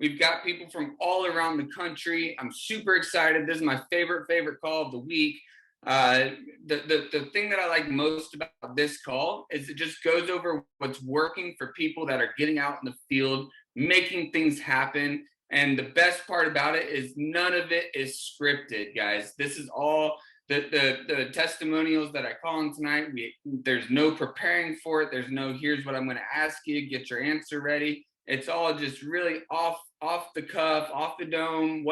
We've got people from all around the country. I'm super excited. This is my favorite call of the week. Uh, the thing that I like most about this call is it just goes over what's working for people that are getting out in the field, making things happen. And the best part about it is none of it is scripted, guys. This is all the testimonials that I call on tonight. There's no preparing for it. There's no here's what I'm going to ask you, get your answer ready. It's all just really off the cuff, off the dome.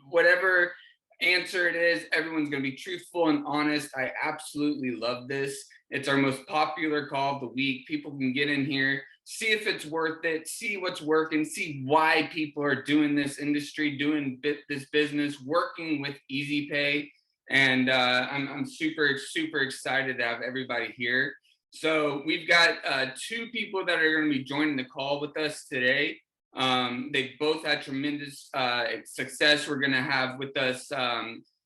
Whatever answer it is, everyone's going to be truthful and honest. I absolutely love this. It's our most popular call of the week. People can get in here, see if it's worth it, see what's working, see why people are doing this industry, doing this business, working with Easy Pay. And I'm super excited to have everybody here. So we've got two people that are going to be joining the call with us today. They both had tremendous success. We're going to have with us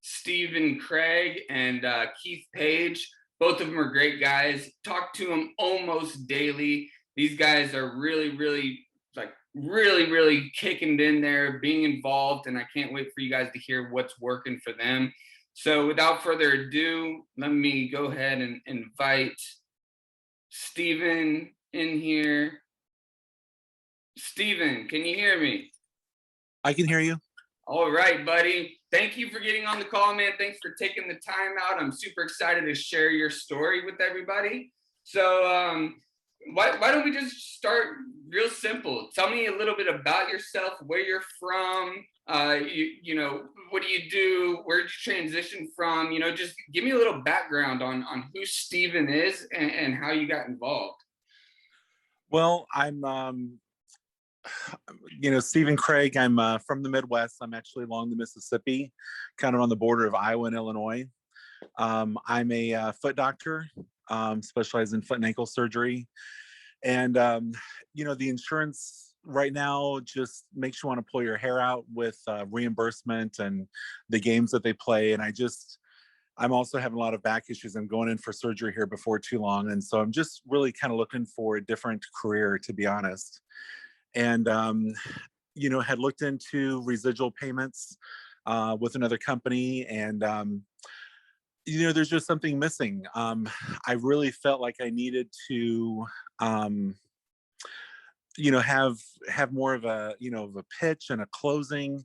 Stephen Craig and Keith Page. Both of them are great guys. Talk to them almost daily. These guys are really kicking it in there, being involved, and I can't wait for you guys to hear what's working for them. So without further ado, let me go ahead and invite Stephen in here. Stephen, can you hear me? I can hear you. All right, buddy. Thank you for getting on the call, man. Thanks for taking the time out. I'm super excited to share your story with everybody. So why don't we just start real simple? Tell me a little bit about yourself, where you're from, you know, what do you do? Where'd you transition from? You know, just give me a little background on who Stephen is and how you got involved. Well, I'm, Stephen Craig. I'm from the Midwest. I'm actually along the Mississippi, kind of on the border of Iowa and Illinois. I'm a foot doctor, specialized in foot and ankle surgery. And, the insurance right now just makes you want to pull your hair out with reimbursement and the games that they play. And I'm also having a lot of back issues. I'm going in for surgery here before too long. And so I'm just really kind of looking for a different career, to be honest. And, had looked into residual payments with another company. And, there's just something missing. I really felt like I needed to, have more of a pitch and a closing.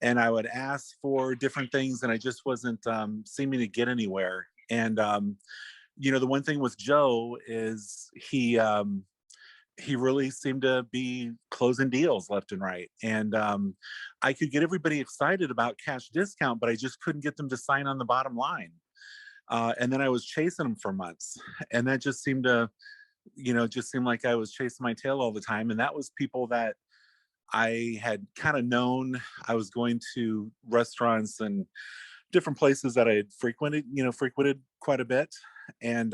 And I would ask for different things, and I just wasn't seeming to get anywhere. And the one thing with Joe is he really seemed to be closing deals left and right. And I could get everybody excited about cash discount, but I just couldn't get them to sign on the bottom line. And then I was chasing them for months, and that just seemed like I was chasing my tail all the time. And that was people that I had kind of known. I was going to restaurants and different places that I had frequented quite a bit. And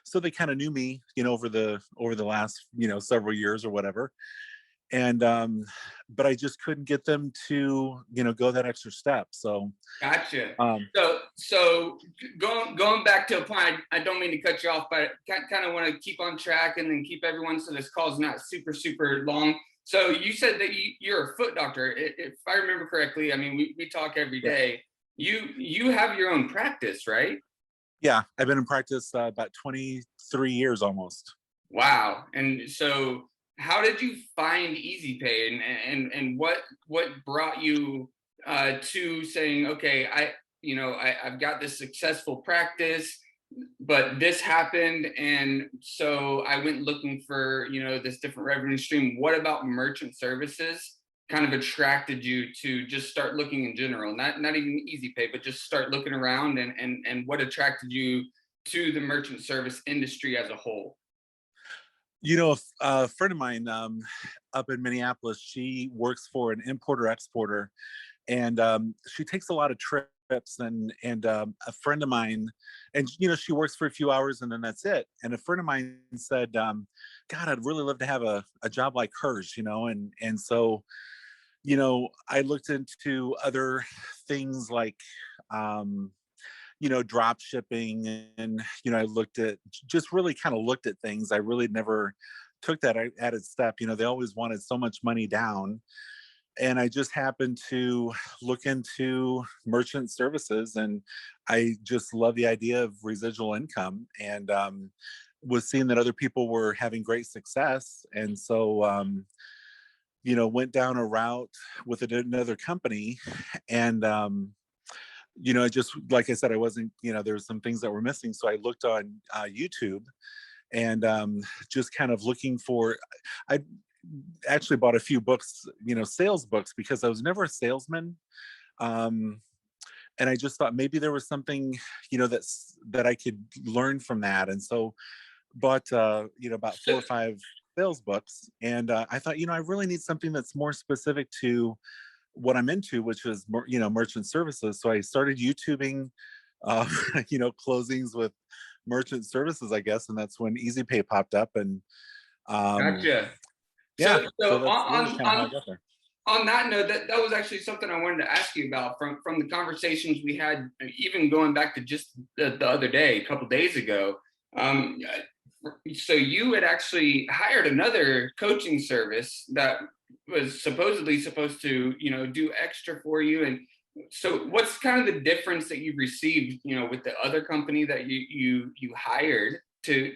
so they kind of knew me, over the last, several years or whatever. And but I just couldn't get them to, go that extra step. So gotcha. So going back to a point, I don't mean to cut you off, but I kind of want to keep on track and then keep everyone so this call is not super long. So you said that you're a foot doctor. If I remember correctly, I mean, we talk every day. You have your own practice, right? Yeah, I've been in practice about 23 years almost. Wow. And so how did you find Easy Pay, and what brought you to saying, okay, I've got this successful practice, but this happened, and so I went looking for this different revenue stream. What about merchant services kind of attracted you to just start looking in general, not even Easy Pay, but just start looking around, and what attracted you to the merchant service industry as a whole? A friend of mine up in Minneapolis, she works for an importer-exporter, and she takes a lot of trips. And a friend of mine, and she works for a few hours and then that's it. And a friend of mine said, God, I'd really love to have a job like hers, and so I looked into other things like drop shipping, and I looked at things. I really never took that added step. They always wanted so much money down, and I just happened to look into merchant services, and I just love the idea of residual income, and was seeing that other people were having great success, and so went down a route with another company, and I just, like I said, I wasn't, there were some things that were missing, so I looked on YouTube, and just kind of looking for. I actually bought a few books, sales books, because I was never a salesman. Um, and I just thought maybe there was something, that I could learn from that. And so bought, about four So or five sales books. And I thought, I really need something that's more specific to what I'm into, which is, merchant services. So I started YouTubing, uh, closings with merchant services, I guess. And that's when Easy Pay popped up. And um, gotcha. yeah, So so that's really kind of how I got there. on that note, that was actually something I wanted to ask you about from the conversations we had, even going back to just the other day, a couple days ago. Um, so you had actually hired another coaching service that was supposedly supposed to, do extra for you. And so what's kind of the difference that you've received, with the other company that you hired to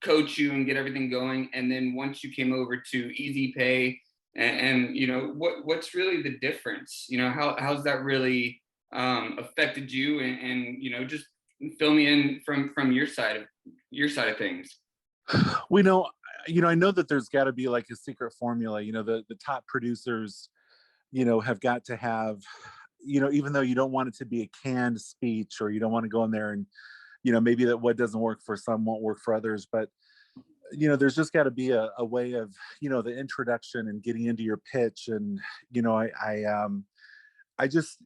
coach you and get everything going, and then once you came over to Easy Pay, and what's really the difference? How's that really affected you, and just fill me in from your side of things. We know, I know that there's got to be like a secret formula. The top producers, have got to have, even though you don't want it to be a canned speech, or you don't want to go in there and, maybe that what doesn't work for some won't work for others, but there's just got to be a way of, the introduction and getting into your pitch. And, I just,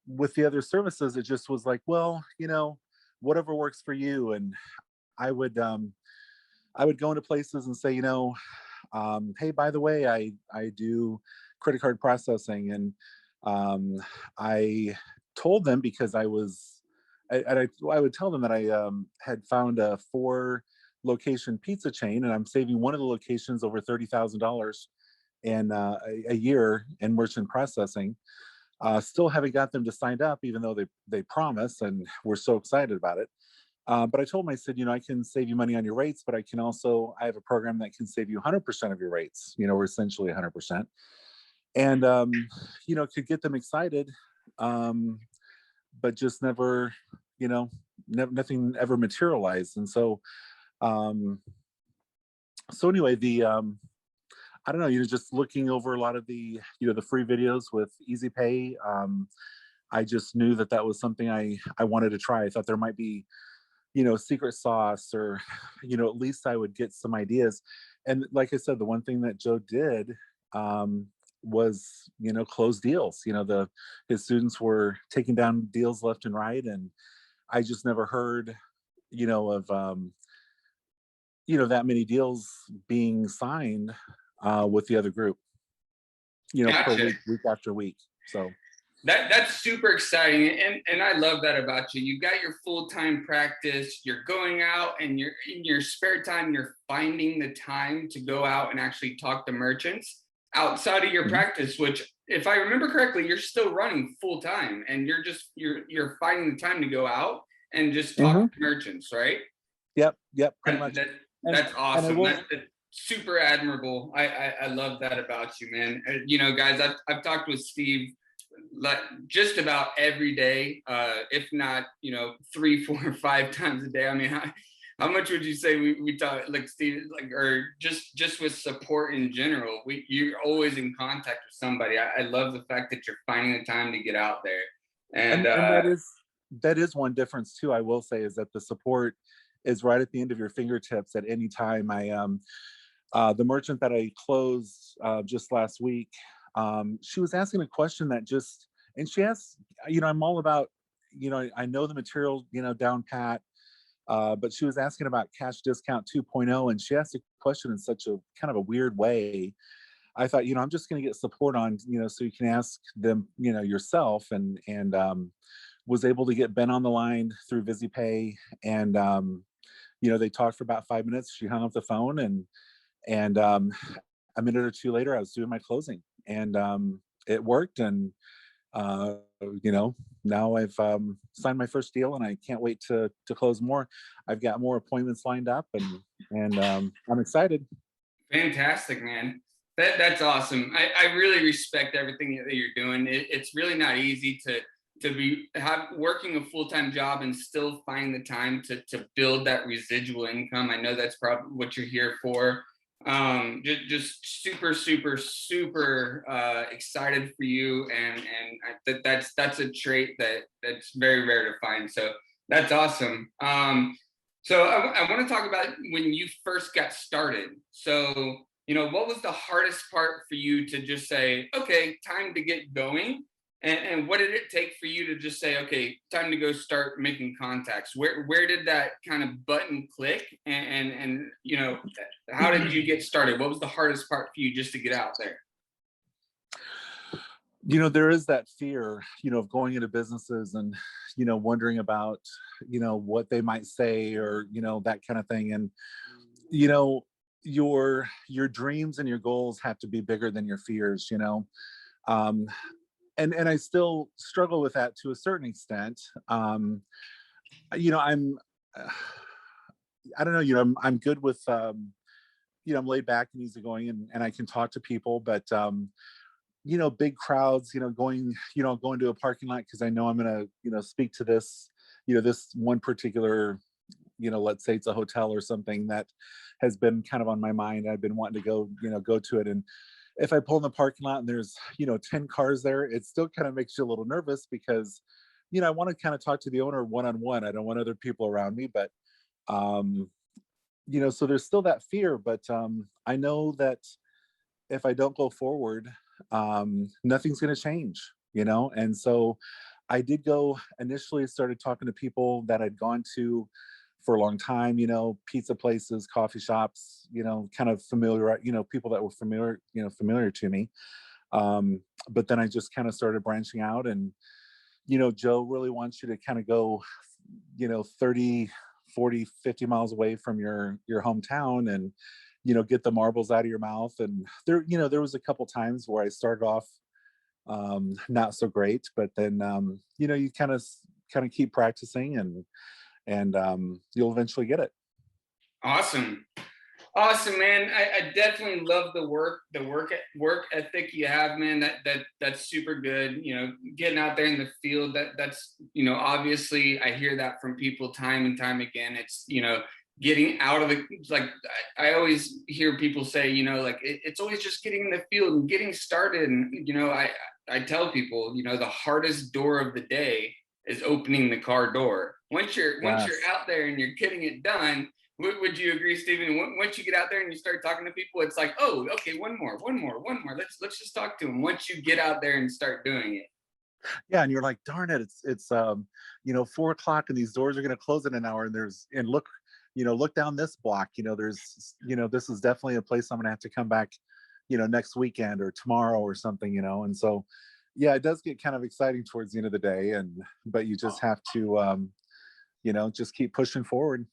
with the other services, it just was like, well, whatever works for you. And I would, I would go into places and say, hey, by the way, I do credit card processing, and I told them, because I would tell them that I had found a 4 location pizza chain, and I'm saving one of the locations over $30,000 in a year in merchant processing. Still haven't got them to sign up, even though they promise, and we're so excited about it. But I told him, I said, I can save you money on your rates, but I have a program that can save you 100% of your rates, or essentially 100%. And, could get them excited, but just never, nothing ever materialized. And um, so anyway, I don't know, just looking over a lot of the free videos with Easy Pay. I just knew that was something I wanted to try. I thought there might be, secret sauce, or, at least I would get some ideas. And like I said, the one thing that Joe did was, close deals. His students were taking down deals left and right. And I just never heard, of, that many deals being signed with the other group, per Gotcha. week after week. So That's super exciting, and I love that about you. You got your full-time practice. You're going out, and you're in your spare time. You're finding the time to go out and actually talk to merchants outside of your mhm, practice. Which, if I remember correctly, you're still running full time, and you're finding the time to go out and just talk mhm. to merchants, right? Yep, pretty That, much. that And that's and I awesome. will. That's super admirable. I love that about you, man. Guys, I've talked with Steve like just about every day, if not, 3, 4, 5 times a day. I mean, how much would you say we talk, like Steve, like, or just with support in general? You're always in contact with somebody. I love the fact that you're finding the time to get out there. And And that is one difference too, I will say, is that the support is right at the end of your fingertips at any time. The merchant that I closed just last week, she was asking a question that just, and she asked, I'm all about, I know the material, down pat, but she was asking about cash discount 2.0, and she asked a question in such a kind of a weird way. I thought, I'm just going to get support on, so you can ask them, yourself, and was able to get Ben on the line through VisiPay, and they talked for about 5 minutes. She hung up the phone, and a minute or two later, I was doing my closing, and it worked. And uh, now I've signed my first deal, and I can't wait to close more. I've got more appointments lined up, and I'm excited. Fantastic, man. That's awesome. I really respect everything that you're doing. It's really not easy to be working a full-time job and still find the time to build that residual income. I know that's probably what you're here for. Just super, super, super excited for you, and that's a trait that's very rare to find. So that's awesome. So I want to talk about when you first got started. So, what was the hardest part for you to just say, okay, time to get going? And what did it take for you to just say, okay, time to go start making contacts? Where did that kind of button click? And how did you get started? What was the hardest part for you just to get out there? There is that fear, of going into businesses and, wondering about, what they might say, or, that kind of thing. And, you know, your dreams and your goals have to be bigger than your fears. Um, and I still struggle with that to a certain extent. I'm, I don't know, I'm good with, I'm laid back and easygoing, and I can talk to people, but, big crowds, going to a parking lot because I know I'm going to, speak to this one particular, let's say it's a hotel or something that has been kind of on my mind. I've been wanting to go to it. And if I pull in the parking lot and there's, 10 cars there, it still kind of makes you a little nervous because, I want to kind of talk to the owner one-on-one. I don't want other people around me, but, um, so there's still that fear, but, I know that if I don't go forward, nothing's going to change. And so I did go initially, started talking to people that I'd gone to for a long time, pizza places, coffee shops, kind of familiar, people that were familiar to me. But then I just kind of started branching out, and, Joe really wants you to kind of go, 30, 40, 50 miles away from your hometown, and, get the marbles out of your mouth. And there was a couple times where I started off not so great, but then you kind of keep practicing, and you'll eventually get it. Awesome. Awesome, man. I definitely love work ethic you have, man. That's super good. Getting out there in the field, that's obviously I hear that from people time and time again. It's getting out of it's like I always hear people say, like it's always just getting in the field and getting started. And I tell people, the hardest door of the day is opening the car door. Once you're Yes. out there and you're getting it done. Would you agree, Stephen? Once you get out there and you start talking to people, it's like, oh, okay, one more. Let's just talk to them. Once you get out there and start doing it. Yeah, and you're like, darn it, it's 4 o'clock, and these doors are going to close in an hour, and look down this block. This is definitely a place I'm going to have to come back, next weekend or tomorrow or something. And so, yeah, it does get kind of exciting towards the end of the day, but you just have to, just keep pushing forward.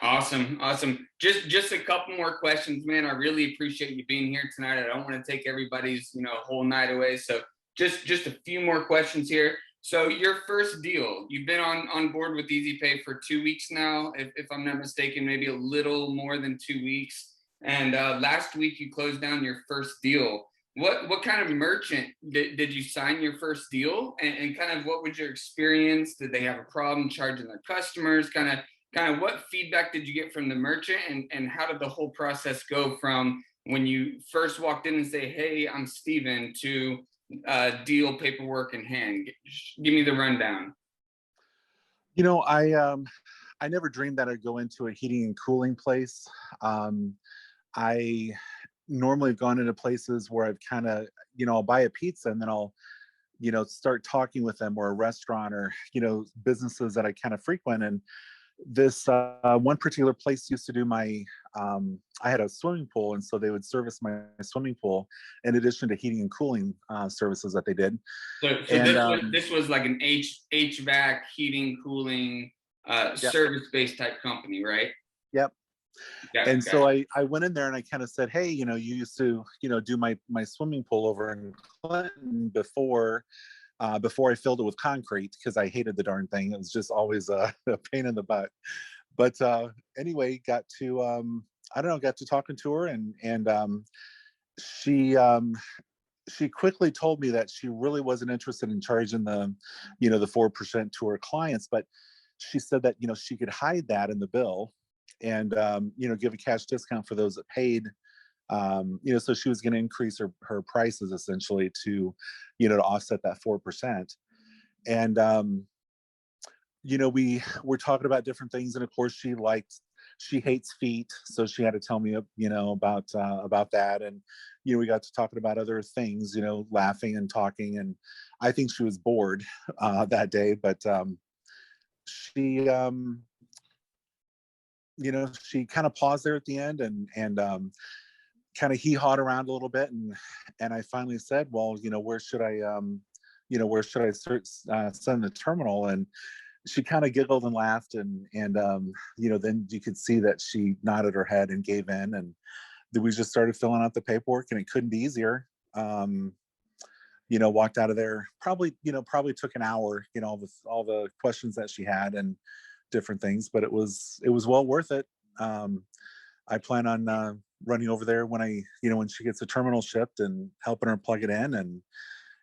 Awesome, awesome. Just a couple more questions, man. I really appreciate you being here tonight. I don't want to take everybody's whole night away. So just a few more questions here. So your first deal, you've been on board with Easy Pay for 2 weeks now, if I'm not mistaken, maybe a little more than 2 weeks. And last week you closed down your first deal. What kind of merchant did you sign your first deal? And kind of what was your experience? Did they have a problem charging their customers? Kind of what feedback did you get from the merchant, and how did the whole process go from when you first walked in and say, hey, I'm Steven, to deal paperwork in hand? Give me the rundown. I never dreamed that I'd go into a heating and cooling place. I normally have gone into places where I've kind of, I'll buy a pizza and then I'll, start talking with them, or a restaurant, or, businesses that I kind of frequent. And this one particular place used to do I had a swimming pool, and so they would service my swimming pool in addition to heating and cooling services that they did. So And this was like an HVAC, heating, cooling, yeah, service-based type company, right? Yep. Yeah, And okay. so I went in there and I kind of said, hey, you used to, do my swimming pool over in Clinton before I filled it with concrete because I hated the darn thing. It was just always a pain in the butt. But anyway, I don't know, got to talking to her, and she she quickly told me that she really wasn't interested in charging the 4% to her clients, but she said that she could hide that in the bill and give a cash discount for those that paid. So she was going to increase her prices essentially to offset that 4%. And we were talking about different things, and of course she hates feet, so she had to tell me about that. And we got to talking about other things, laughing and talking, and I think she was bored that day, but she she kind of paused there at the end, and kind of hee-hawed around a little bit, and I finally said, well, where should I send the terminal? And she kind of giggled and laughed, and then you could see that she nodded her head and gave in, and then we just started filling out the paperwork, and it couldn't be easier. Walked out of there, probably took an hour, all the questions that she had and different things, but it was well worth it. I plan on running over there when she gets the terminal shipped and helping her plug it in,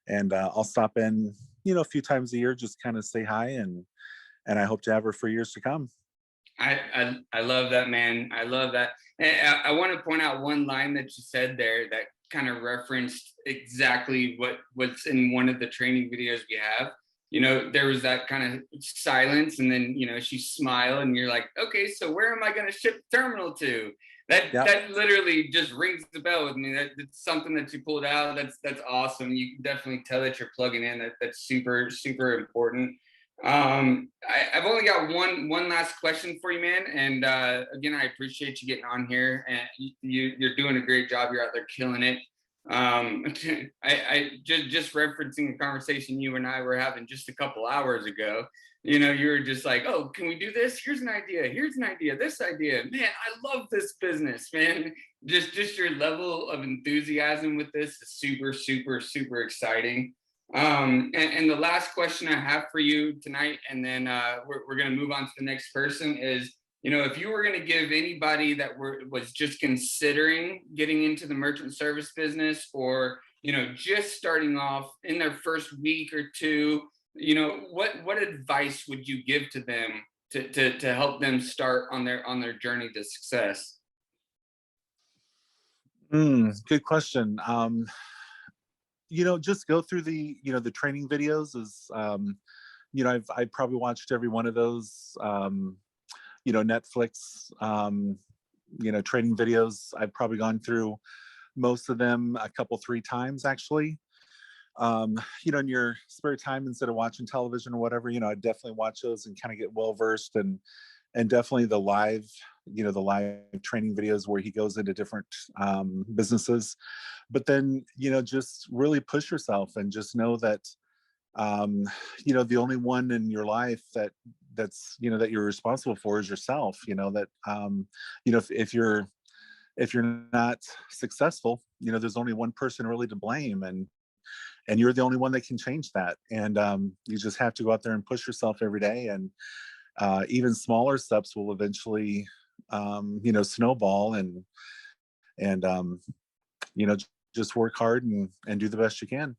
and I'll stop in a few times a year, just kind of say hi, and I hope to have her for years to come. I love that, man. I love that. And I want to point out one line that you said there that kind of referenced exactly what's in one of the training videos we have. There was that kind of silence, and then she smiled, and you're like, okay, so where am I going to ship the terminal to? Yep. That literally just rings the bell with me. That's something that you pulled out. That's awesome. You can definitely tell that you're plugging in. That's super super important. I've only got one last question for you, man. And again, I appreciate you getting on here, and you're doing a great job. You're out there killing it. I just referencing a conversation you and I were having just a couple hours ago. You were just like, oh, can we do this? Here's an idea. Here's an idea. This idea, man. I love this business, man. Just your level of enthusiasm with this is super, super, super exciting. And the last question I have for you tonight, and then we're going to move on to the next person, is if you were going to give anybody that was just considering getting into the merchant service business, or just starting off in their first week or two, what advice would you give to them to help them start on their journey to success? Good question. Just go through the training videos. I've probably watched every one of those. Netflix, training videos. I've probably gone through most of them a couple, 3 times actually. In your spare time, instead of watching television or whatever, I definitely watch those and kind of get well versed, and definitely the live training videos where he goes into different businesses. But then, just really push yourself and just know that the only one in your life that you're responsible for is yourself. That if you're not successful, there's only one person really to blame, and you're the only one that can change that. And you just have to go out there and push yourself every day, and even smaller steps will eventually snowball, and you know just work hard and do the best you can.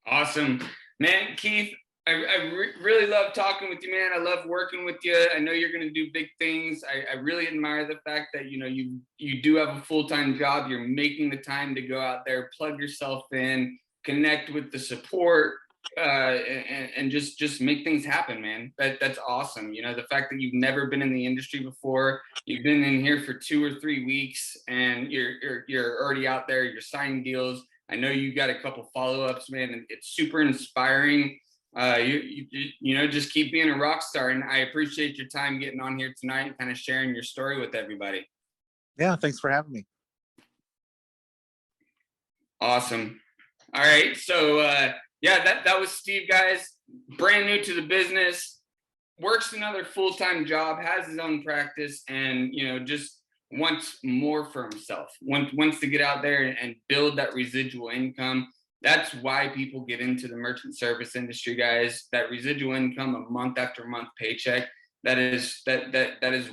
Awesome, man. Keith, really love talking with you, man. I love working with you. I know you're going to do big things. I really admire the fact that you do have a full-time job. You're making the time to go out there, plug yourself in, connect with the support, and just make things happen, man. That's awesome. The fact that you've never been in the industry before, you've been in here for 2 or 3 weeks, and you're already out there. You're signing deals. I know you got a couple follow-ups, man, and it's super inspiring. Just keep being a rock star, and I appreciate your time getting on here tonight and kind of sharing your story with everybody. Yeah, thanks for having me. Awesome. All right, so yeah, that was Steve, guys. Brand new to the business. works another full-time job, has his own practice, and just wants more for himself. Wants to get out there and build that residual income. That's why people get into the merchant service industry, guys. That residual income, a month after month paycheck. That is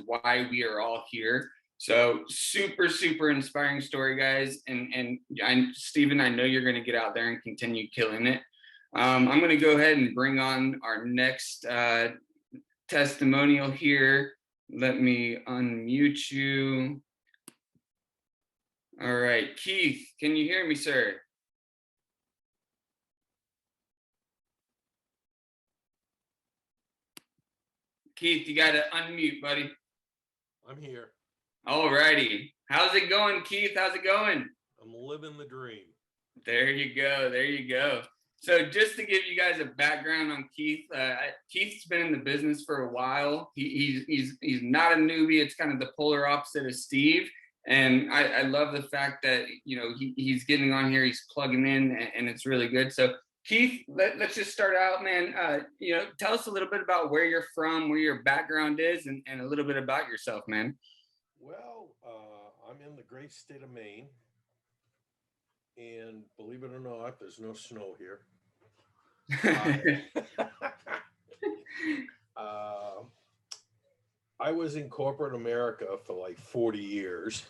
why we are all here. So super, super inspiring story, guys. Steven, I know you're going to get out there and continue killing it. I'm going to go ahead and bring on our next testimonial here. Let me unmute you. All right, Keith, can you hear me, sir? Keith, you got to unmute, buddy. I'm here. All righty. How's it going, Keith? How's it going? I'm living the dream. There you go. There you go. So just to give you guys a background on Keith, Keith's been in the business for a while. He's not a newbie. It's kind of the polar opposite of Steve. And I love the fact that, he's getting on here, he's plugging in, and it's really good. So Keith, let's just start out, man. Tell us a little bit about where you're from, where your background is, and a little bit about yourself, man. Well, I'm in the great state of Maine. And believe it or not, there's no snow here. I was in corporate America for like 40 years,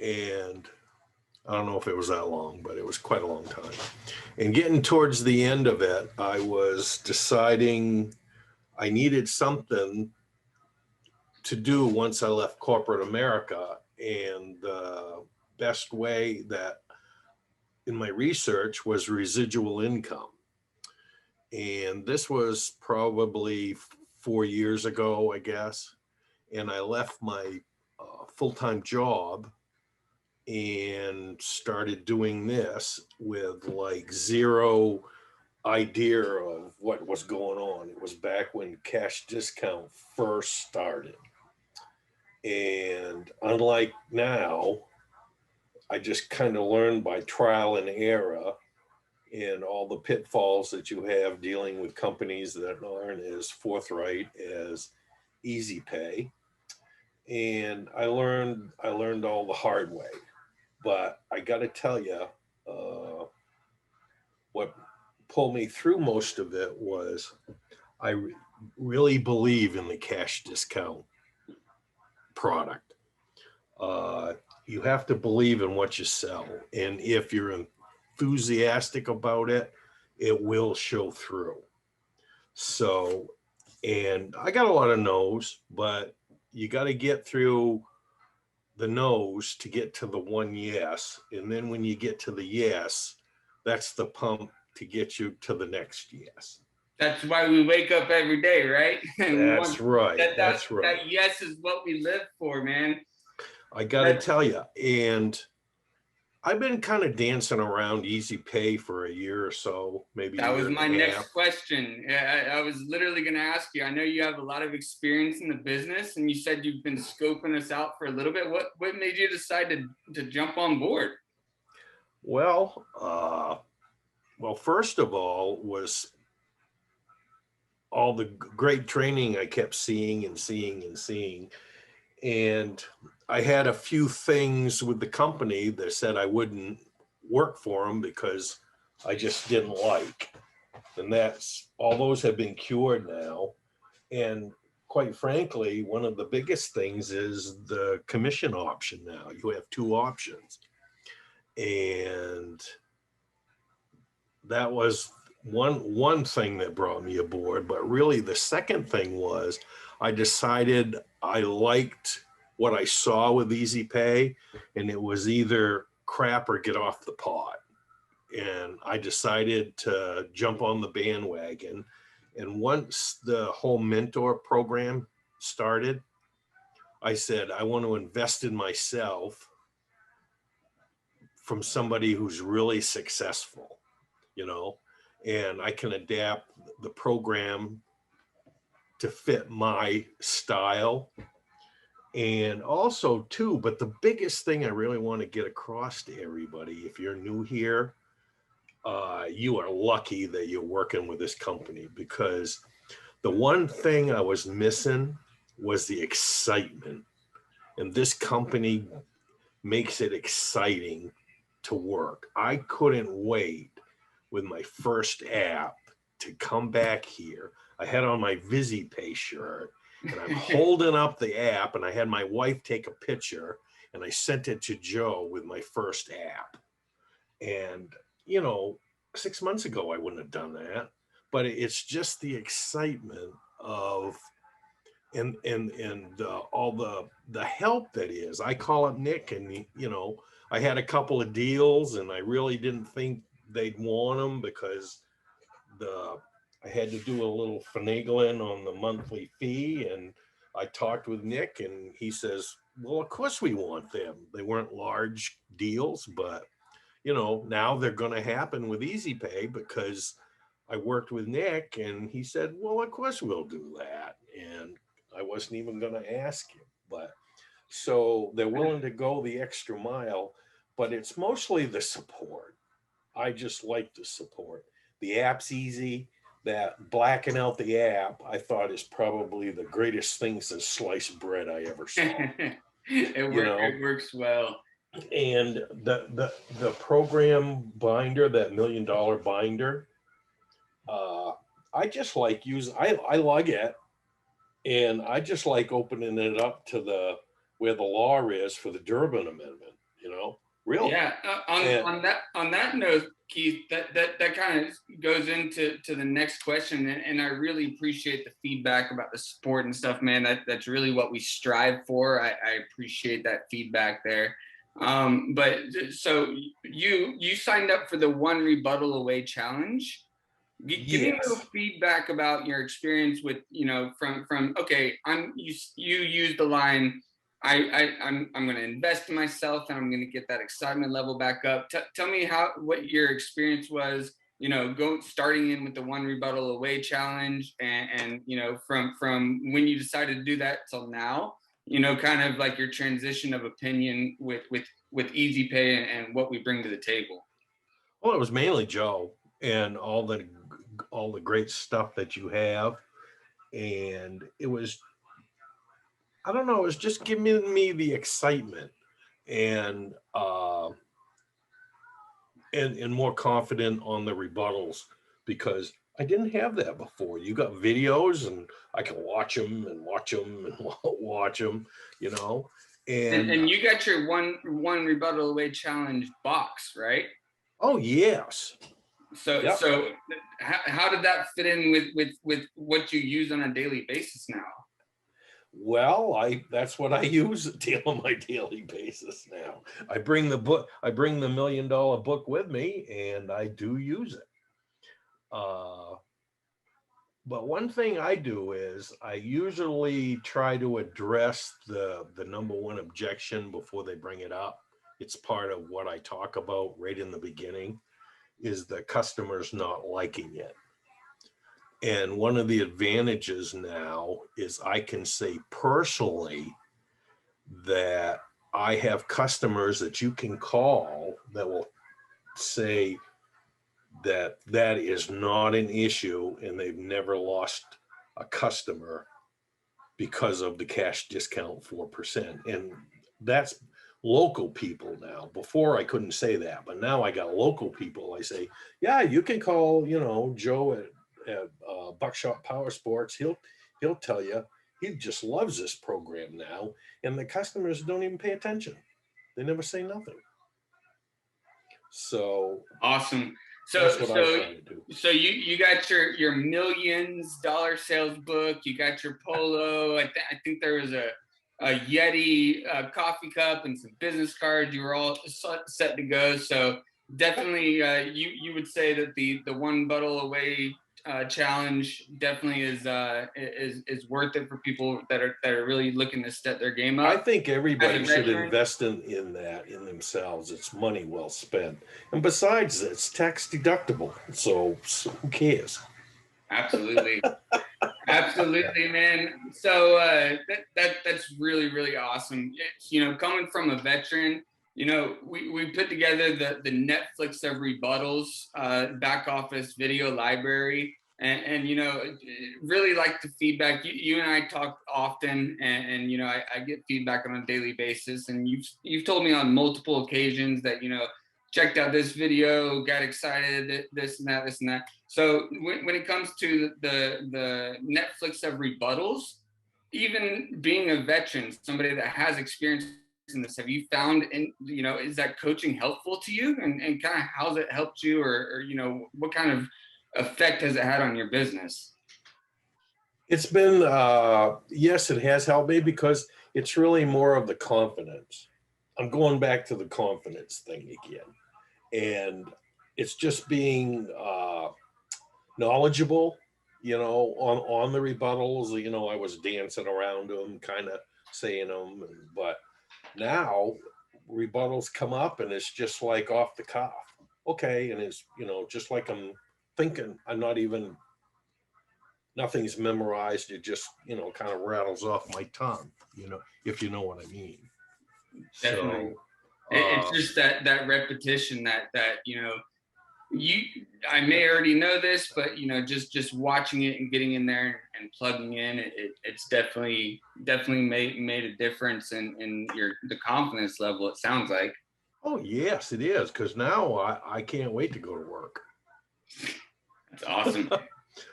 and I don't know if it was that long, but it was quite a long time. And getting towards the end of it, I was deciding I needed something to do once I left corporate America. And the best way that in my research was residual income. And this was probably 4 years ago, I guess. And I left my full-time job and started doing this with like zero idea of what was going on. It was back when cash discount first started. And unlike now, I just kind of learned by trial and error and all the pitfalls that you have dealing with companies that aren't as forthright as Easy Pay. And I learned all the hard way. But I got to tell you, what pulled me through most of it was I really believe in the cash discount product. You have to believe in what you sell. And if you're enthusiastic about it, it will show through. So, and I got a lot of no's, but you got to get through the no's to get to the one yes. And then when you get to the yes, that's the pump to get you to the next yes. That's why we wake up every day, right? That's right. That's right. That yes is what we live for, man. I got to tell you, and I've been kind of dancing around Easy Pay for a year or so, maybe. That was my next question. I was literally going to ask you. I know you have a lot of experience in the business, and you said you've been scoping us out for a little bit. What made you decide to jump on board? Well, first of all, was all the great training I kept seeing. And I had a few things with the company that said I wouldn't work for them because I just didn't like. And that's, all those have been cured now. And quite frankly, one of the biggest things is the commission option now. You have two options. And that was one thing that brought me aboard. But really the second thing was I decided I liked what I saw with Easy Pay, and it was either crap or get off the pot. And I decided to jump on the bandwagon. And once the whole mentor program started, I said, I want to invest in myself from somebody who's really successful, and I can adapt the program to fit my style. And also too, but the biggest thing I really want to get across to everybody, if you're new here, you are lucky that you're working with this company, because The one thing I was missing was the excitement. And this company makes it exciting to work. I couldn't wait with my first app to come back here. I had on my VisiPay shirt and I'm holding up the app, and I had my wife take a picture and I sent it to Joe with my first app. And, 6 months ago, I wouldn't have done that, but it's just the excitement of, and all the help that is. I call up Nick, and I had a couple of deals, and I really didn't think they'd want them because I had to do a little finagling on the monthly fee. And I talked with Nick, and he says, well, of course we want them. They weren't large deals, but now they're going to happen with Easy Pay because I worked with Nick, and he said, well, of course we'll do that. And I wasn't even going to ask him, but so they're willing to go the extra mile, but it's mostly the support. I just like the support. The app's easy. That blacking out the app, I thought, is probably the greatest thing since sliced bread I ever saw. It works well. And the program binder, that $1 million binder, I just like using. I lug it, and I just like opening it up to where the law is for the Durbin Amendment. Really. Yeah. On that note, Keith, that kind of goes into the next question, and I really appreciate the feedback about the support and stuff, man. That's really what we strive for. I appreciate that feedback there. But so you signed up for the One Rebuttal Away Challenge. Give me a little feedback about your experience with, from okay, you use the line, I'm going to invest in myself, and I'm going to get that excitement level back up. Tell me what your experience was, starting in with the One Rebuttal Away Challenge, and from when you decided to do that till now, kind of like your transition of opinion with Easy Pay and what we bring to the table. Well, it was mainly Joe and all the great stuff that you have, and it was, I don't know, it was just giving me the excitement and more confident on the rebuttals, because I didn't have that before. You got videos, and I can watch them and watch them and watch them, and you got your one Rebuttal Away Challenge box, right? Oh yes. So yep. So how did that fit in with what you use on a daily basis now? Well, that's what I use on my daily basis now. I bring the $1 million book with me, and I do use it. But one thing I do is I usually try to address the number one objection before they bring it up. It's part of what I talk about right in the beginning, is the customers not liking it. And one of the advantages now is I can say personally that I have customers that you can call that will say that is not an issue, and they've never lost a customer because of the cash discount 4%. And that's local people now. Before I couldn't say that, but now I got local people. I say, yeah, you can call, Joe at Buckshot Power Sports. He'll tell you he just loves this program now, and the customers don't even pay attention. They never say nothing. So awesome. So you got your millions dollar sales book. You got your polo. I think there was a Yeti coffee cup and some business cards. You were all set to go. So definitely, you would say that the One Rebuttal Away challenge definitely is worth it for people that are really looking to step their game up. I think everybody should invest in that in themselves. It's money well spent, and besides, it's tax deductible. So who cares? Absolutely. Absolutely, man. So that's really, really awesome. It's, coming from a veteran, we put together the Netflix of rebuttals back office video library. And really like the feedback. You and I talk often, and I get feedback on a daily basis. And you've told me on multiple occasions that checked out this video, got excited, this and that, this and that. So when it comes to the Netflix of rebuttals, even being a veteran, somebody that has experience in this, have you found, and is that coaching helpful to you, and kind of how's it helped you, or what kind of effect has it had on your business? It's been, yes, it has helped me because it's really more of the confidence. I'm going back to the confidence thing again. And it's just being knowledgeable, on the rebuttals. I was dancing around them, kind of saying them. But now rebuttals come up and it's just like off the cuff. Okay. And it's, just like I'm thinking, nothing's memorized. It just, kind of rattles off my tongue, if you know what I mean. Definitely. So It's just that repetition that I may already know this, but just watching it and getting in there and plugging in, it's definitely made a difference in the confidence level, it sounds like. Oh yes, it is, because now I can't wait to go to work. That's awesome.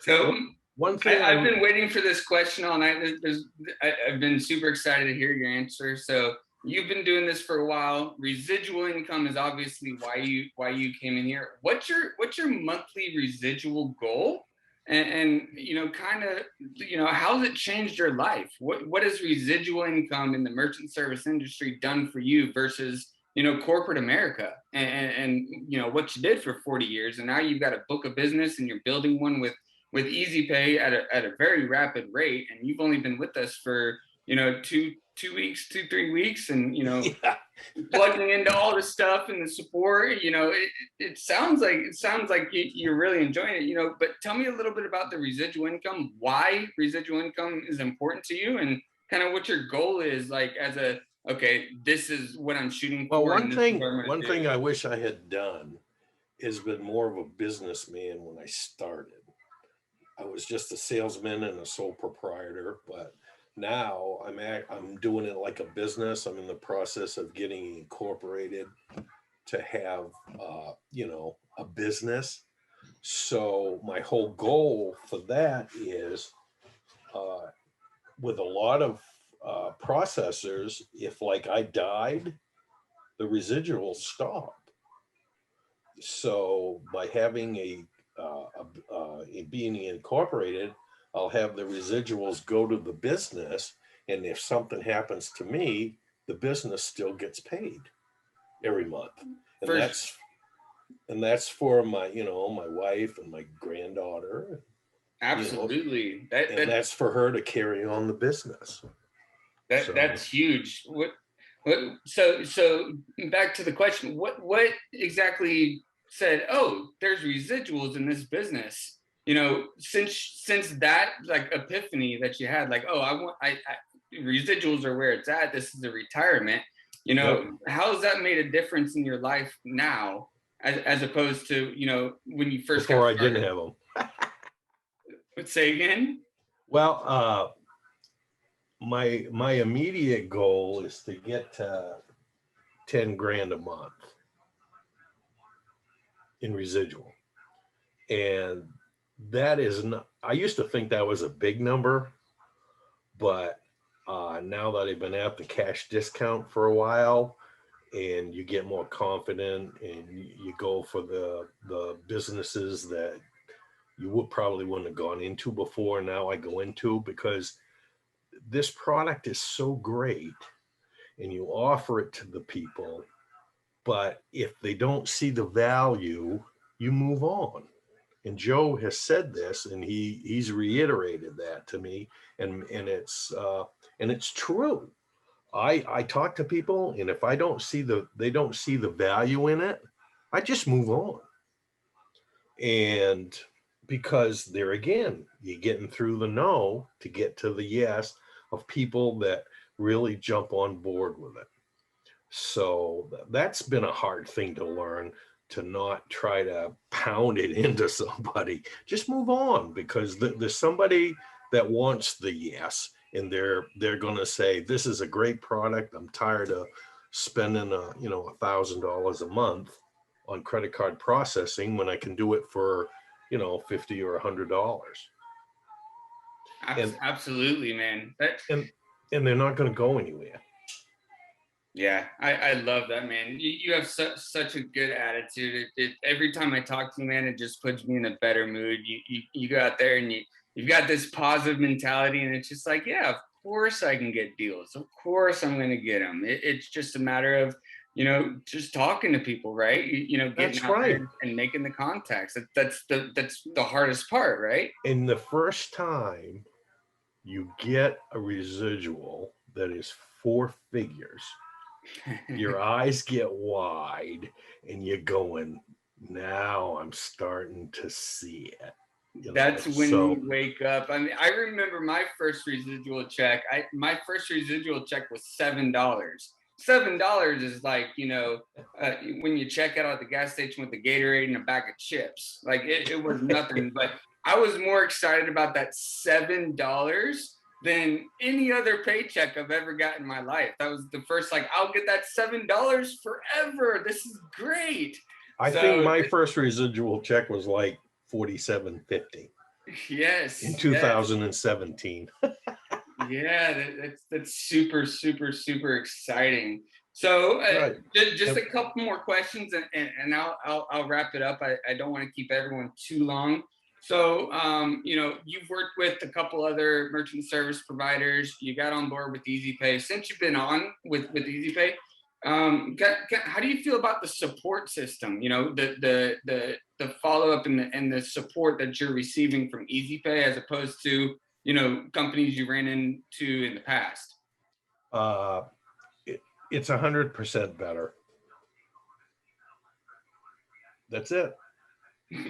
So one thing I've been waiting for this question all night. I've been super excited to hear your answer. So you've been doing this for a while. Residual income is obviously why you came in here. What's your monthly residual goal? And kind of how's it changed your life? What has residual income in the merchant service industry done for you versus corporate America, and what you did for 40 years, and now you've got a book of business and you're building one with easy pay at a very rapid rate, and you've only been with us for 3 weeks, and yeah. plugging into all the stuff and the support. It sounds like you're really enjoying it. But tell me a little bit about the residual income, why residual income is important to you, and kind of what your goal is, like as a, okay, this is what I'm shooting for. Well, one thing I wish I had done is been more of a businessman when I started. I was just a salesman and a sole proprietor, but now I'm doing it like a business. I'm in the process of getting incorporated to have a business. So my whole goal for that is with a lot of processors, if like I died, the residuals stop. So by having being incorporated, I'll have the residuals go to the business, and if something happens to me, the business still gets paid every month, and that's for my my wife and my granddaughter. Absolutely, and that's for her to carry on the business. That's huge. So back to the question, what exactly said, oh, there's residuals in this business? Since that like epiphany that you had, like, oh, I residuals are where it's at. This is a retirement. Yep. How has that made a difference in your life now, as opposed to when you first before I didn't have them? Let's say again. Well, my immediate goal is to get to 10 grand a month in residual, and that is not, I used to think that was a big number, but now that I've been at the cash discount for a while, and you get more confident and you go for the businesses that you probably wouldn't have gone into before, now I go into, because this product is so great and you offer it to the people, but if they don't see the value, you move on. And Joe has said this, and he's reiterated that to me, and it's true. I talk to people, and if they don't see the value in it, I just move on. And because there again, you're getting through the no to get to the yes of people that really jump on board with it. So that's been a hard thing to learn. to not try to pound it into somebody. Just move on, because there's somebody that wants the yes, and they're gonna say, this is a great product. I'm tired of spending $1,000 a month on credit card processing when I can do it for $50 or $100. Absolutely, man. And they're not going to go anywhere. Yeah, I love that, man. You have such a good attitude. Every time I talk to you, man, it just puts me in a better mood. You go out there and you've got this positive mentality, and it's just like, yeah, of course I can get deals. Of course I'm going to get them. It's just a matter of, just talking to people, right? Getting That's out right. there and making the contacts. That's the hardest part, right? And the first time you get a residual that is 4 figures, your eyes get wide and you're going, now I'm starting to see it. That's when you wake up. I mean, I remember my first residual check. My first residual check was $7. $7 is like, when you check out at the gas station with the Gatorade and a bag of chips. Like it was nothing. But I was more excited about that $7 than any other paycheck I've ever got in my life. That was the first, like, I'll get that $7 forever. This is great. I think my first residual check was like $47.50. Yes. In 2017. Yeah, that's super, super, super exciting. So right. just a couple more questions, and I'll wrap it up. I don't want to keep everyone too long. So, you've worked with a couple other merchant service providers. You got on board with EasyPay. Since you've been on with EasyPay, how do you feel about the support system? The follow up and the support that you're receiving from EasyPay as opposed to companies you ran into in the past? It's 100% better. That's it.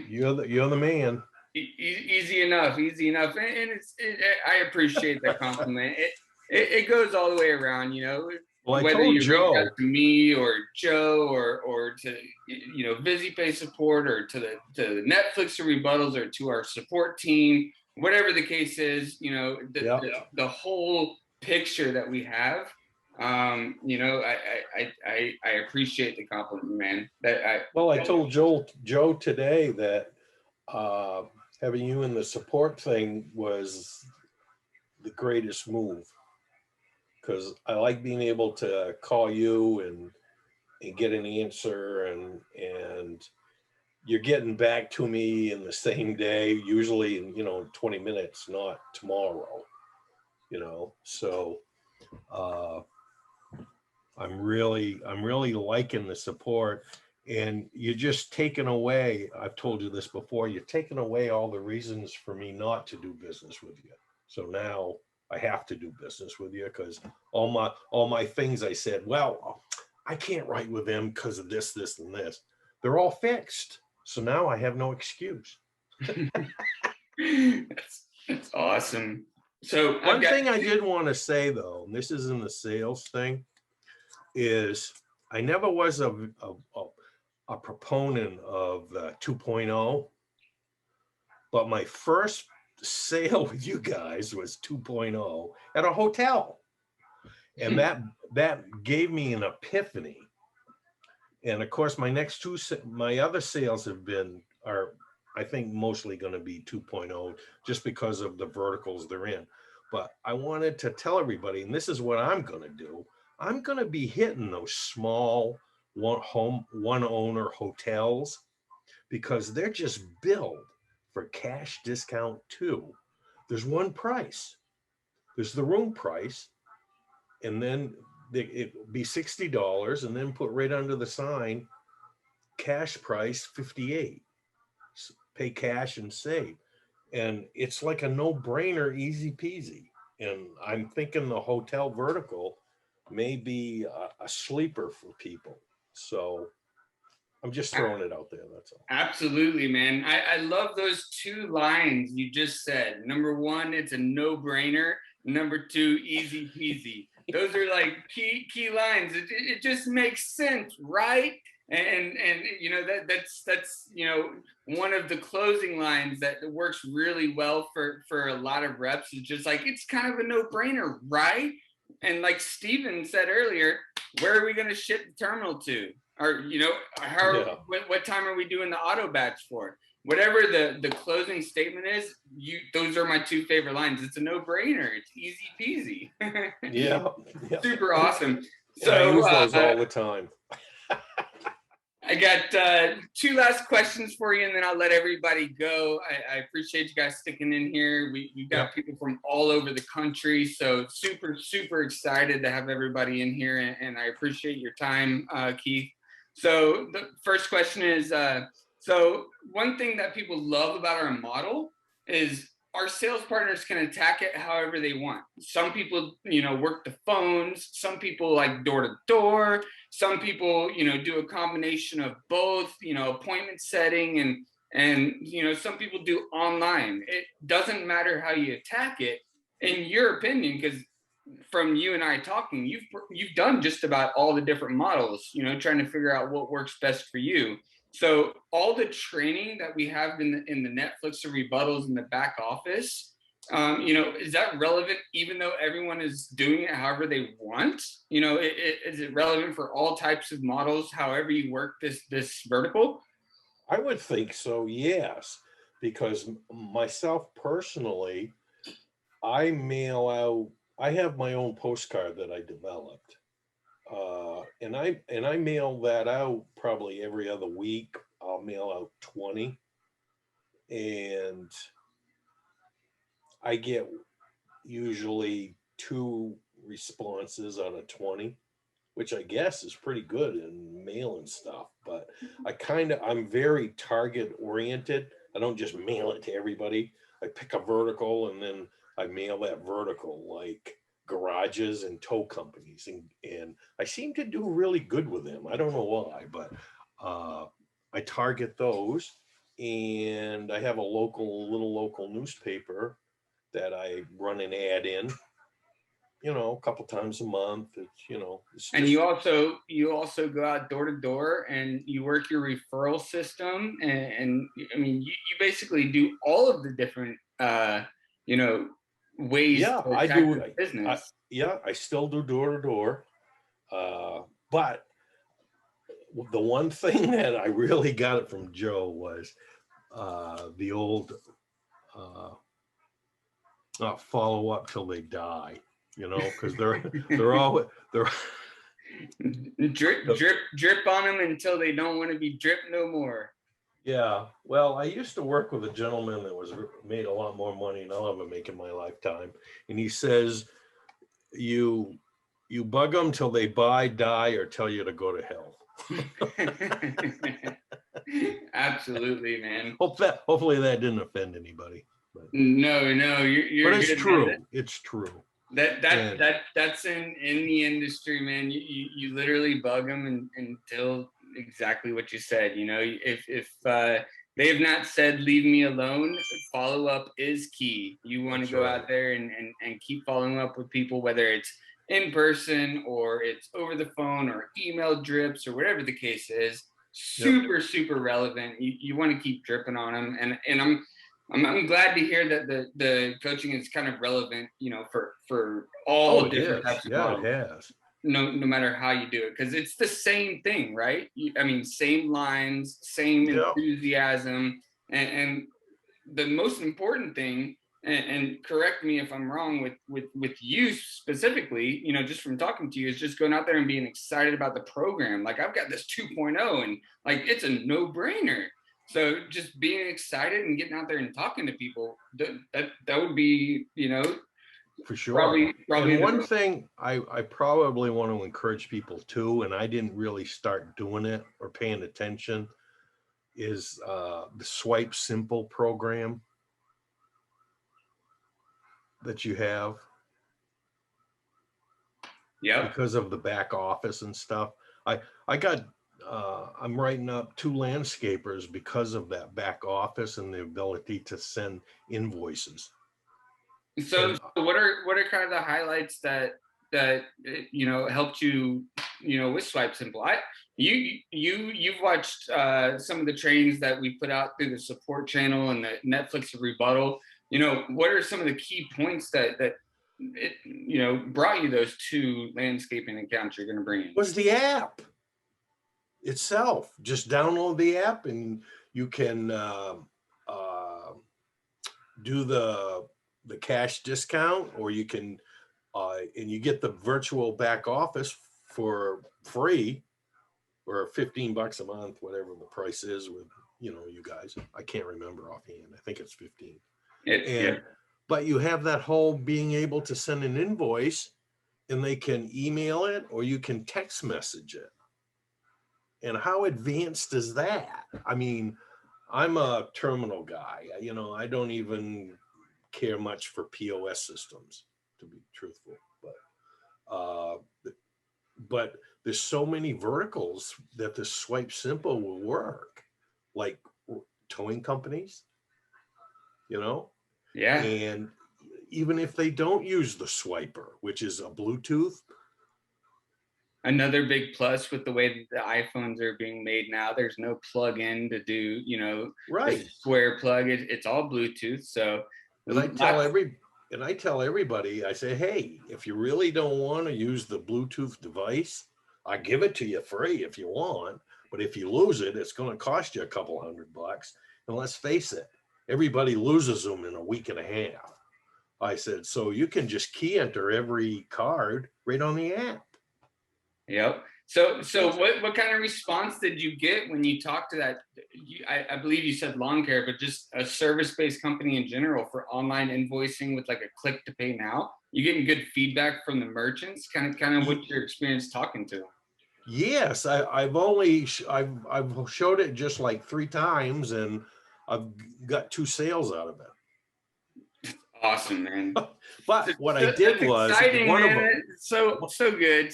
You're the man. Easy enough, and I appreciate that compliment. It goes all the way around, Well, whether you reach out to me or Joe or to VisiPay support or to the Netflix or rebuttals or to our support team, whatever the case is, the whole picture that we have. I appreciate the compliment, man. I told Joe today that having you in the support thing was the greatest move, because I like being able to call you and get an answer, and you're getting back to me in the same day, usually in 20 minutes, not tomorrow. So I'm really liking the support. And you're just taking away, I've told you this before, you're taking away all the reasons for me not to do business with you. So now I have to do business with you, because all my things I said, well, I can't write with them because of this, and this. They're all fixed. So now I have no excuse. That's awesome. So one thing I did want to say, though, and this isn't a sales thing, is I never was a proponent of 2.0, but my first sale with you guys was 2.0 at a hotel, and that gave me an epiphany. And of course, my other sales are I think mostly going to be 2.0, just because of the verticals they're in. But I wanted to tell everybody, and this is what I'm going to do. I'm going to be hitting those small one owner hotels, because they're just billed for cash discount too. There's one price. There's the room price, and then it would be $60, and then put right under the sign, cash price $58. Pay cash and save. And it's like a no-brainer, easy peasy. And I'm thinking the hotel vertical may be a sleeper for people. So I'm just throwing it out there. That's all. Absolutely, man. I love those 2 lines you just said. Number 1, it's a no-brainer. Number 2, easy peasy. Those are like key lines. It just makes sense, right? And you know, that's you know, one of the closing lines that works really well for a lot of reps is just like, it's kind of a no-brainer, right? And like Steven said earlier, where are we going to ship the terminal to? Or, you know, Yeah. what time are we doing the auto batch for? Whatever the closing statement is, those are my two favorite lines. It's a no-brainer. It's easy peasy. Yeah. Yeah. Super awesome. And I So use those all the time. I got two last questions for you, and then I'll let everybody go. I appreciate you guys sticking in here. We've got people from all over the country, so super excited to have everybody in here, and I appreciate your time, Keith. So the first question is, so one thing that people love about our model is our sales partners can attack it however they want. Some people, you know, work the phones. Some people like door to door. Some people, you know, do a combination of both, you know, appointment setting and you know, some people do online. It doesn't matter how you attack it, in your opinion, because from you and I talking, you've done just about all the different models, you know, trying to figure out what works best for you. So all the training that we have in the Netflix of rebuttals in the back office, you know, is that relevant even though everyone is doing it however they want? You know, is it relevant for all types of models, however you work this vertical? I would think so, yes, because myself personally, I have my own postcard that I developed. And I mail that out probably every other week. I'll mail out 20, and I get usually 2 responses out of 20, which I guess is pretty good in mail and stuff. But I'm very target oriented. I don't just mail it to everybody. I pick a vertical and then I mail that vertical, like garages and tow companies, and I seem to do really good with them. I don't know why, but I target those, and I have a little local newspaper that I run an ad in, you know, a couple times a month. It's, you know, it's And just, you also go out door to door and you work your referral system, and I mean, you basically do all of the different you know, ways yeah, to I attack do. the business. I still do door to door. But the one thing that I really got it from Joe was the old follow up till they die, you know, because they're Drip on them until they don't want to be dripped no more. yeah. Well, I used to work with a gentleman that made a lot more money than I'll ever make in my lifetime, and he says, you bug them till they buy, die, or tell you to go to hell. Absolutely, man. Hopefully that didn't offend anybody. But No, you're but it's good, true. man. It's true. That's in the industry, man. You literally bug them until exactly what you said. You know, if they have not said leave me alone, follow up is key. You want to go out there and keep following up with people, whether it's in person or it's over the phone or email drips or whatever the case is. Super relevant. You want to keep dripping on them, and I'm glad to hear that the coaching is kind of relevant, you know, for all different types of models. It has. No matter how you do it, because it's the same thing, right? I mean, same lines, same enthusiasm, and the most important thing, and correct me if I'm wrong with you specifically, you know, just from talking to you, is just going out there and being excited about the program. Like, I've got this 2.0 and like, it's a no-brainer. So just being excited and getting out there and talking to people, that would be, you know, for sure. Probably and one thing I probably want to encourage people too, and I didn't really start doing it or paying attention, is the Swipe Simple program that you have. Yeah. Because of the back office and stuff. I'm writing up 2 landscapers because of that back office and the ability to send invoices. So what are kind of the highlights that helped you, with Swipe Simple. You've watched some of the trainings that we put out through the support channel and the Netflix rebuttal. What are some of the key points that it brought you those two landscaping accounts you're going to bring in? Was the app itself. Just download the app and you can do the cash discount, or you can and you get the virtual back office for free, or $15 a month, whatever the price is with you guys. I can't remember offhand. I think it's 15. But you have that whole being able to send an invoice, and they can email it or you can text message it. And how advanced is that? I mean, I'm a terminal guy. I don't even care much for POS systems, to be truthful. But there's so many verticals that the Swipe Simple will work, like towing companies, Yeah. And even if they don't use the swiper, which is a Bluetooth. Another big plus with the way that the iPhones are being made now, there's no plug-in to do, Right. Square plug. It's all Bluetooth. So, and I tell everybody, I say, hey, if you really don't want to use the Bluetooth device, I give it to you free if you want. But if you lose it, it's going to cost you a couple $100. And let's face it, everybody loses them in a week and a half. I said, so you can just key enter every card right on the app. Yep. So what kind of response did you get when you talked to that? I believe you said lawn care, but just a service-based company in general for online invoicing with like a click to pay now. You getting good feedback from the merchants? Kind of what's your experience talking to them? Yes, I've showed it just like 3 times, and I've got 2 sales out of it. Awesome, man. But what I did was exciting, one man. Of them, so good.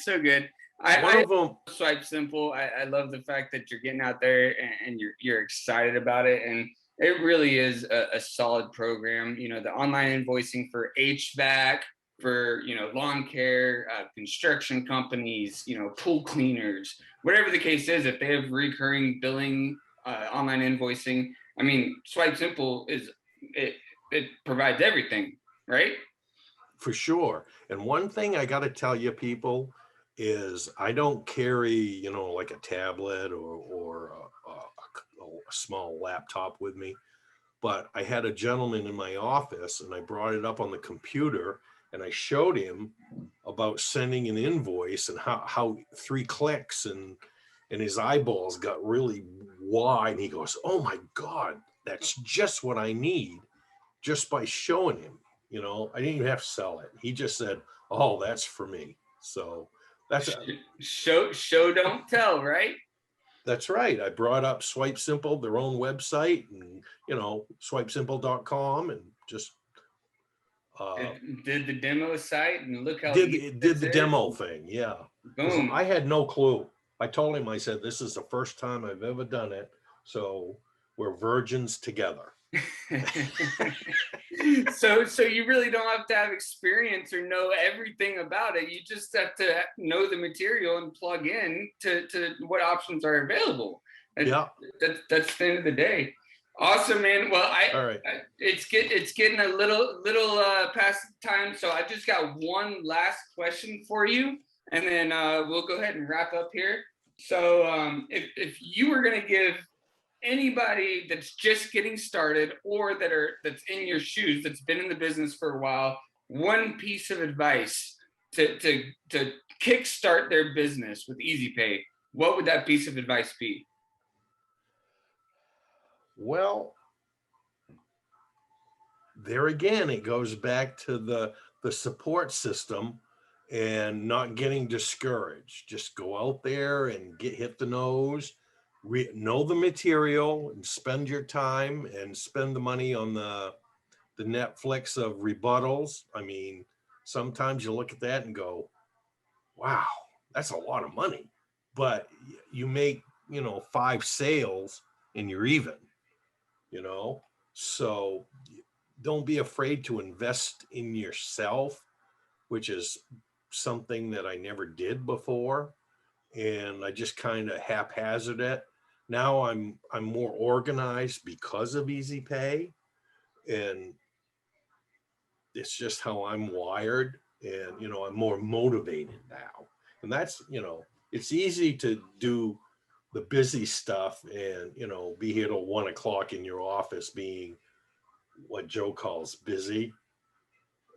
One of them, Swipe Simple. I love the fact that you're getting out there and you're excited about it, and it really is a solid program. The online invoicing for HVAC, for lawn care, construction companies, pool cleaners, whatever the case is. If they have recurring billing, online invoicing, I mean, Swipe Simple it provides everything, right? For sure. And one thing I got to tell you, people, is I don't carry, like a tablet or a small laptop with me. But I had a gentleman in my office, and I brought it up on the computer, and I showed him about sending an invoice and how 3 clicks and his eyeballs got really wide. He goes, oh my God, that's just what I need, just by showing him. I didn't even have to sell it. He just said, oh, that's for me. So that's show don't tell, right? That's right. I brought up Swipe Simple, their own website, and swipesimple.com, and just did the demo site, and look how did the demo thing. Yeah. Boom. I had no clue. I told him, I said, this is the first time I've ever done it, so we're virgins together. So you really don't have to have experience or know everything about it. You just have to know the material and plug in to what options are available. Yeah, that's the end of the day. Awesome, man. Well, all right. It's getting a little past time, so I just got one last question for you, and then we'll go ahead and wrap up here. So if you were going to give anybody that's just getting started, or that's in your shoes, that's been in the business for a while, one piece of advice to kickstart their business with EasyPay, what would that piece of advice be? Well, there again, it goes back to the support system and not getting discouraged. Just go out there and hit the nose. Know the material and spend your time and spend the money on the Netflix of rebuttals. I mean, sometimes you look at that and go, wow, that's a lot of money. But you make, 5 sales and you're even, So don't be afraid to invest in yourself, which is something that I never did before, and I just kind of haphazard it. Now I'm more organized because of Easy Pay, and it's just how I'm wired, and I'm more motivated now. And that's, it's easy to do the busy stuff and be here till 1 o'clock in your office, being what Joe calls busy,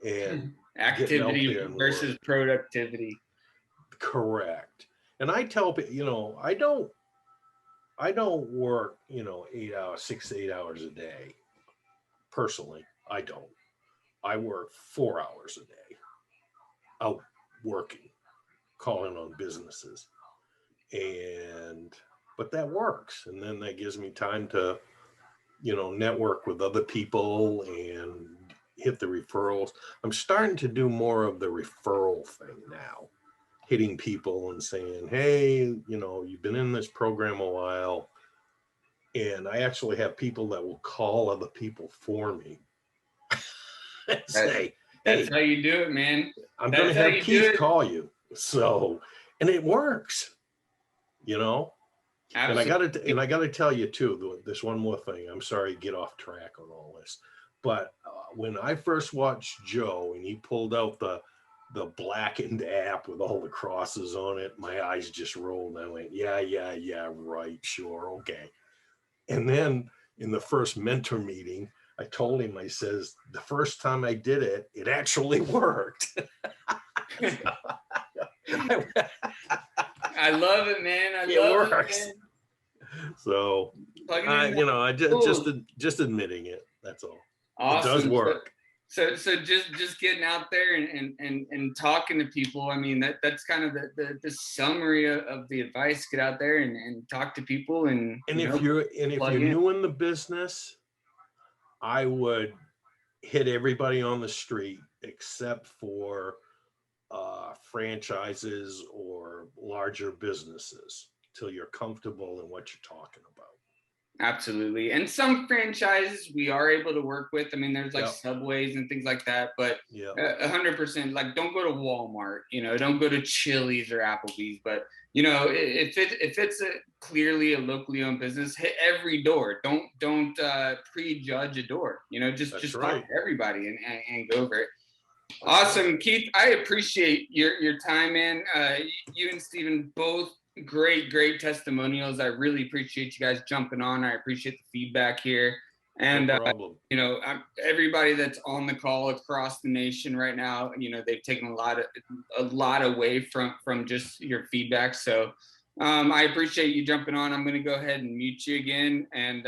and activity versus productivity. Correct. And I tell people, I don't work 8 hours, 6 to 8 hours a day. Personally, I don't. I work 4 hours a day out working, calling on businesses, but that works, and then that gives me time to network with other people and hit the referrals. I'm starting to do more of the referral thing now, hitting people and saying, hey, you've been in this program a while. And I actually have people that will call other people for me and say, hey, that's how you do it, man. I'm going to have Keith call you. So, and it works, Absolutely. And I got to tell you too, this one more thing. I'm sorry to get off track on all this, but when I first watched Joe and he pulled out the blackened app with all the crosses on it, my eyes just rolled. I went, yeah, right, sure, okay. And then in the first mentor meeting, I told him, I says, the first time I did it, it actually worked. I love it, man. It works. So, just admitting it. That's all. Awesome. It does work. So just getting out there and talking to people. I mean, that's kind of the summary of the advice. Get out there and talk to people. And if you're new in the business, I would hit everybody on the street except for franchises or larger businesses till you're comfortable in what you're talking about. Absolutely. And some franchises we are able to work with. I mean, there's like Subways and things like that, but 100%, like, don't go to Walmart, don't go to Chili's or Applebee's, but if it's clearly a locally owned business, hit every door. Don't prejudge a door, just talk to everybody and go over it. Awesome. Keith, I appreciate your time, man. You and Steven both great testimonials. I really appreciate you guys jumping on. I appreciate the feedback here. And no problem. Everybody that's on the call across the nation right now, they've taken a lot away from just your feedback. So I appreciate you jumping on. I'm going to go ahead and mute you again, and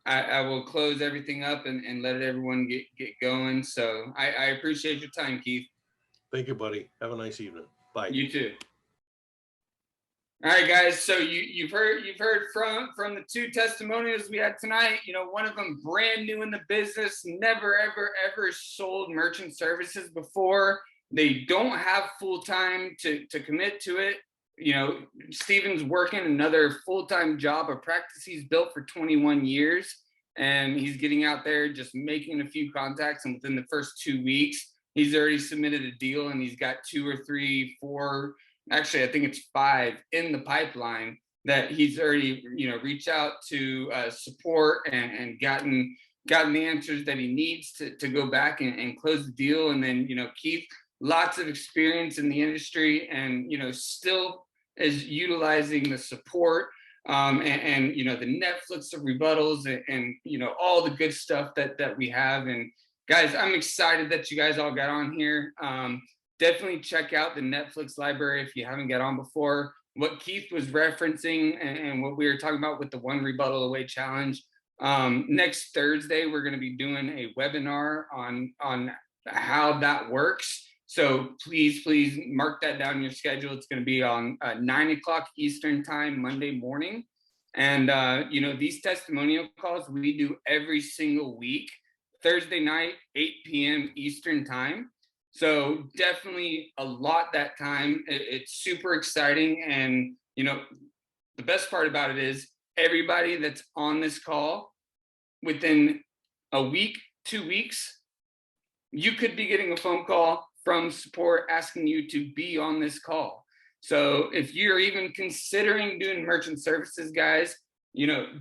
I will close everything up and let everyone get going. So I appreciate your time, Keith. Thank you, buddy. Have a nice evening. Bye. You too. All right, guys. So you've heard from the two testimonials we had tonight. One of them brand new in the business, never ever sold merchant services before. They don't have full time to commit to it. Steven's working another full-time job, a practice he's built for 21 years, and he's getting out there just making a few contacts. And within the first 2 weeks, he's already submitted a deal, and he's got 2 or 3, 4. Actually, I think it's 5 in the pipeline that he's already, reached out to support and gotten the answers that he needs to go back and close the deal. And then, Keith, lots of experience in the industry, and, still is utilizing the support and the Netflix of rebuttals and all the good stuff that we have. And guys, I'm excited that you guys all got on here. Definitely check out the Netflix library if you haven't got on before. What Keith was referencing and what we were talking about with the one rebuttal away challenge. Next Thursday, we're going to be doing a webinar on how that works. So please mark that down in your schedule. It's going to be on 9 o'clock Eastern time, Monday morning. And, these testimonial calls we do every single week, Thursday night, 8 p.m. Eastern time. So definitely a lot that time. It's super exciting. And, the best part about it is everybody that's on this call within a week, 2 weeks, you could be getting a phone call from support asking you to be on this call. So if you're even considering doing merchant services, guys,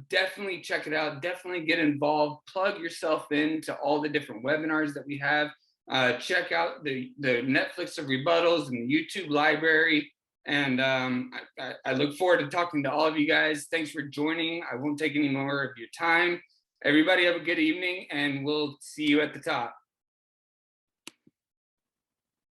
definitely check it out. Definitely get involved. Plug yourself into all the different webinars that we have. Check out the Netflix of rebuttals and the YouTube library. And I look forward to talking to all of you guys. Thanks for joining. I won't take any more of your time. Everybody have a good evening, and we'll see you at the top.